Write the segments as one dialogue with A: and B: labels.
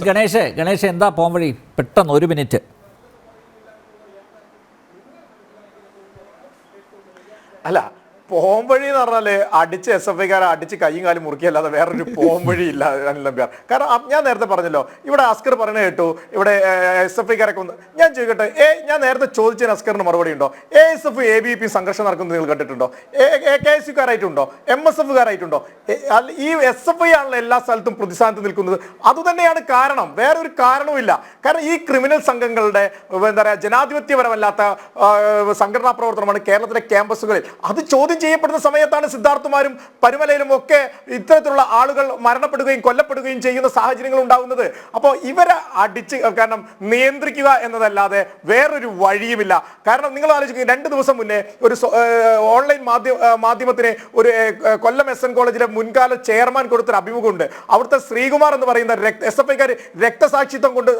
A: ഗണേഷ് എന്താ പോംവഴി? പെട്ടെന്ന് 1 മിനിറ്റ്.
B: അല്ല, പോംവഴി എന്ന് പറഞ്ഞാല് അടിച്ച് SFIക്കാരെ അടിച്ച് കൈയും കാലും മുറുക്കിയല്ലാതെ വേറൊരു പോംവഴി ഇല്ല അനിൽ നമ്പ്യാർ. കാരണം ഞാൻ നേരത്തെ പറഞ്ഞല്ലോ, ഇവിടെ അസ്കർ പറഞ്ഞ കേട്ടു ഇവിടെ SFIക്കാരൊക്കെ ഒന്ന്. ഞാൻ ചോദിക്കട്ടെ, ഞാൻ നേരത്തെ ചോദിച്ചതിന് അസ്കറിന് മറുപടി ഉണ്ടോ? ASF ABP സംഘർഷം നടക്കുന്നത് നിങ്ങൾ കണ്ടിട്ടുണ്ടോ? KSUക്കാരായിട്ടുണ്ടോ? MSFകാരായിട്ടുണ്ടോ? ഈ SFI ആണല്ലോ എല്ലാ സ്ഥലത്തും പ്രതിസ്ഥാനത്ത് നിൽക്കുന്നത്. അതുതന്നെയാണ് കാരണം, വേറൊരു കാരണവുമില്ല. കാരണം ഈ ക്രിമിനൽ സംഘങ്ങളുടെ എന്താ പറയുക, ജനാധിപത്യപരമല്ലാത്ത സംഘടനാ പ്രവർത്തനമാണ് കേരളത്തിലെ ക്യാമ്പസുകളിൽ. അത് ചോദ്യം ചെയ്യപ്പെടുന്ന സമയത്താണ് സിദ്ധാർത്ഥുമാരും പരുമലയിലും ഒക്കെ ഇത്തരത്തിലുള്ള ആളുകൾ മരണപ്പെടുകയും കൊല്ലപ്പെടുകയും ചെയ്യുന്ന സാഹചര്യങ്ങൾ ഉണ്ടാകുന്നത്. അപ്പോൾ ഇവരെ അടിച്ച് കാരണം നിയന്ത്രിക്കുക എന്നതല്ലാതെ വേറൊരു വഴിയുമില്ല. കാരണം നിങ്ങൾ ആലോചിക്കുക, 2 ദിവസം മുന്നേ ഒരു ഓൺലൈൻ മാധ്യമത്തിന് ഒരു കൊല്ലം SN കോളേജിലെ മുൻകാല ചെയർമാൻ കൊടുത്തൊരു അഭിമുഖമുണ്ട്. അവിടുത്തെ ശ്രീകുമാർ എന്ന് പറയുന്ന SFIക്കാർ രക്തസാക്ഷിത്വം കൊണ്ട്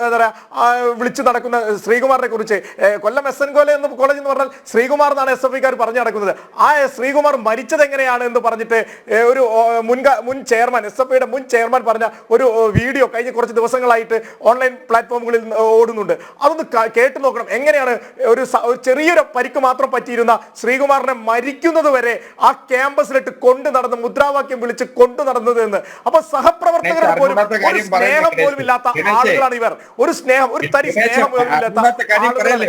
B: വിളിച്ചു നടക്കുന്ന ശ്രീകുമാറിനെ കുറിച്ച്, കൊല്ലം SN കോളേജ് എന്ന് പറഞ്ഞാൽ ശ്രീകുമാർ എന്നാണ് SFIക്കാർ പറഞ്ഞു നടക്കുന്നത്. ആ ശ്രീകുമാർ മരിച്ചത് എങ്ങനെയാണ് എന്ന് പറഞ്ഞിട്ട് ഒരു മുൻ ചെയർമാൻ, SFIയുടെ മുൻ ചെയർമാൻ പറഞ്ഞ ഒരു വീഡിയോ കഴിഞ്ഞ കുറച്ച് ദിവസങ്ങളായിട്ട് ഓൺലൈൻ പ്ലാറ്റ്ഫോമുകളിൽ ഓടുന്നുണ്ട്. അതൊന്ന് കേട്ടു നോക്കണം. എങ്ങനെയാണ് ഒരു ചെറിയൊരു പരിക്ക് മാത്രം പറ്റിയിരുന്ന ശ്രീകുമാറിനെ മരിക്കുന്നത് വരെ ആ ക്യാമ്പസിലിട്ട് കൊണ്ടു നടന്ന് മുദ്രാവാക്യം വിളിച്ച് കൊണ്ടു നടന്നത് എന്ന്. അപ്പൊ സഹപ്രവർത്തകരുടെ പോലും ഒരു സ്നേഹം പോലും ഇല്ലാത്ത ആളുകളാണ് ഇവർ. ഒരു സ്നേഹം, ഒരു തരി സ്നേഹം പോലും ഇല്ലാത്ത ആളുകളാണ്.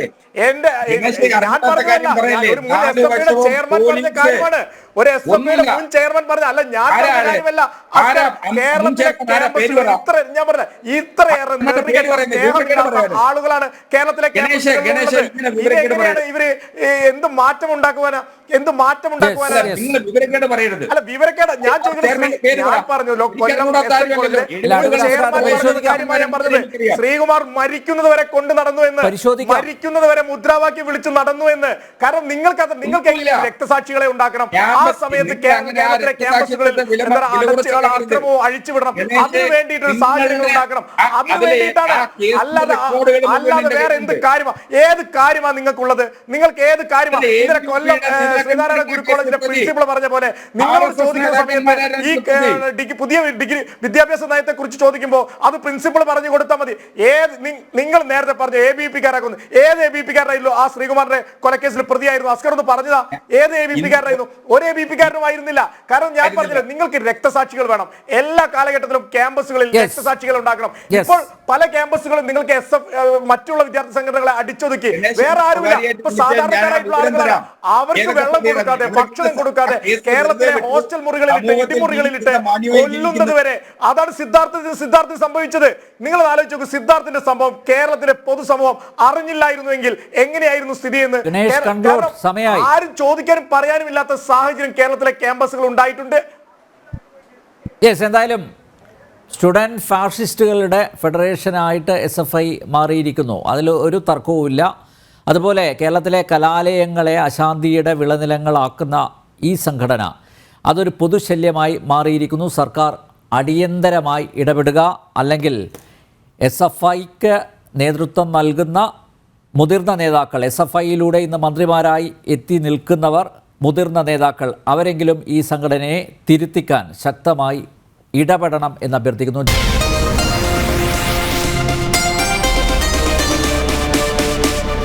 B: ഞാൻ പറഞ്ഞതല്ല, ഒരു മുൻ SFIയുടെ ചെയർമാൻ പറഞ്ഞ കാര്യമാണ്. ഒരു SFIയുടെ മുൻ ചെയർമാൻ പറഞ്ഞ അല്ല, ഞാൻ പറഞ്ഞ കാര്യമല്ല. കേരളത്തിലെ ക്യാമ്പസുകൾ ഞാൻ പറഞ്ഞ ഇത്രയേറെ ആളുകളാണ് കേരളത്തിലെ ഇവര് എന്ത് മാറ്റം ഉണ്ടാക്കുവാനാ? അല്ല, വിവരക്കേട് ഞാൻ പറഞ്ഞല്ലോ. ശ്രീകുമാർ മരിക്കുന്നത് വരെ കൊണ്ടു നടന്നു എന്ന്, മരിക്കുന്നത് വരെ മുദ്രാവാക്യം വിളിച്ച് നടന്നു എന്ന്. കാരണം നിങ്ങൾക്ക് രക്തസാക്ഷികളെ ഉണ്ടാക്കണം. ആ സമയത്ത് കേരളത്തിലെ ക്യാമ്പസുകളിൽ അക്രമവും അഴിച്ചുവിടണം. അതിനു വേണ്ടിയിട്ടൊരു സാഹചര്യം ഉണ്ടാക്കണം. അതിനു വേണ്ടിയിട്ടാണ്. അല്ലാതെ വേറെ എന്ത് കാര്യമാണ്? ഏത് കാര്യമാണ് നിങ്ങൾക്കുള്ളത്? നിങ്ങൾക്ക് ഏത് കാര്യമാണ്? ഇതിനെ കൊല്ലം ശ്രീനാരായണ ഗുരു കോളേജിന്റെ പ്രിൻസിപ്പൾ പറഞ്ഞ പോലെ നിങ്ങളോട് ചോദിക്കുന്ന സമയത്ത് ഈ പുതിയ ഡിഗ്രി വിദ്യാഭ്യാസ നയത്തെ കുറിച്ച് ചോദിക്കുമ്പോൾ അത് പ്രിൻസിപ്പൾ പറഞ്ഞു കൊടുത്താൽ മതി. നിങ്ങൾ നേരത്തെ പറഞ്ഞ ABPക്കാരാക്കുന്നു. ഏത് ABPക്കാരായിരുന്നു ആ ശ്രീകുമാറിന്റെ കൊലക്കേസിൽ പ്രതിയായിരുന്നു? അസ്കർ ഒന്ന് പറഞ്ഞതാ. ഏത് ABPക്കാരായിരുന്നു? ഒരു ABPക്കാരനും ആയിരുന്നില്ല. കാരണം ഞാൻ പറഞ്ഞില്ല, നിങ്ങൾക്ക് രക്തസാക്ഷികൾ വേണം. എല്ലാ കാലഘട്ടത്തിലും ക്യാമ്പസുകളിൽ രക്തസാക്ഷികൾ ഉണ്ടാക്കണം. ഇപ്പോൾ പല ക്യാമ്പസുകളും നിങ്ങൾക്ക് മറ്റുള്ള വിദ്യാർത്ഥി സംഘടനകളെ അടിച്ചൊതുക്കി വേറെ ആരുമില്ല. ഇപ്പൊ സാധാരണക്കാരായിട്ടുള്ള ആളുകളാണ്. അവർക്ക് വെള്ളം കൊടുക്കാതെ, ഭക്ഷണം കൊടുക്കാതെ കേരളത്തിലെ ഹോസ്റ്റൽ മുറികളിലിട്ട്, ഇടിമുറികളിലിട്ട് കൊല്ലുന്നത് വരെ. അതാണ് സിദ്ധാർത്ഥിന് സംഭവിച്ചത്. നിങ്ങൾ ആലോചിച്ച് നോക്കൂ, സിദ്ധാർത്ഥിന്റെ സംഭവം കേരളത്തിലെ പൊതുസമൂഹം അറിഞ്ഞില്ലായിരുന്നുവെങ്കിൽ എങ്ങനെയായിരുന്നു സ്ഥിതി എന്ന് ആരും ചോദിക്കാനും പറയാനും ഇല്ലാത്ത സാഹചര്യം കേരളത്തിലെ ക്യാമ്പസുകൾ ഉണ്ടായിട്ടുണ്ട്.
A: എന്തായാലും സ്റ്റുഡൻറ് ഫാഷിസ്റ്റുകളുടെ ഫെഡറേഷനായിട്ട് SFI മാറിയിരിക്കുന്നു, അതിൽ ഒരു തർക്കവുമില്ല. അതുപോലെ കേരളത്തിലെ കലാലയങ്ങളെ അശാന്തിയുടെ വിളനിലങ്ങളാക്കുന്ന ഈ സംഘടന അതൊരു പൊതുശല്യമായി മാറിയിരിക്കുന്നു. സർക്കാർ അടിയന്തരമായി ഇടപെടുക, അല്ലെങ്കിൽ SFIക്ക് നേതൃത്വം നൽകുന്ന മുതിർന്ന നേതാക്കൾ, SFIയിലൂടെ ഇന്ന് മന്ത്രിമാരായി എത്തി നിൽക്കുന്നവർ, മുതിർന്ന നേതാക്കൾ, അവരെങ്കിലും ഈ സംഘടനയെ തിരുത്തിക്കാൻ ശക്തമായി ഇടപെടണം എന്ന് അഭ്യർത്ഥിക്കുന്നു.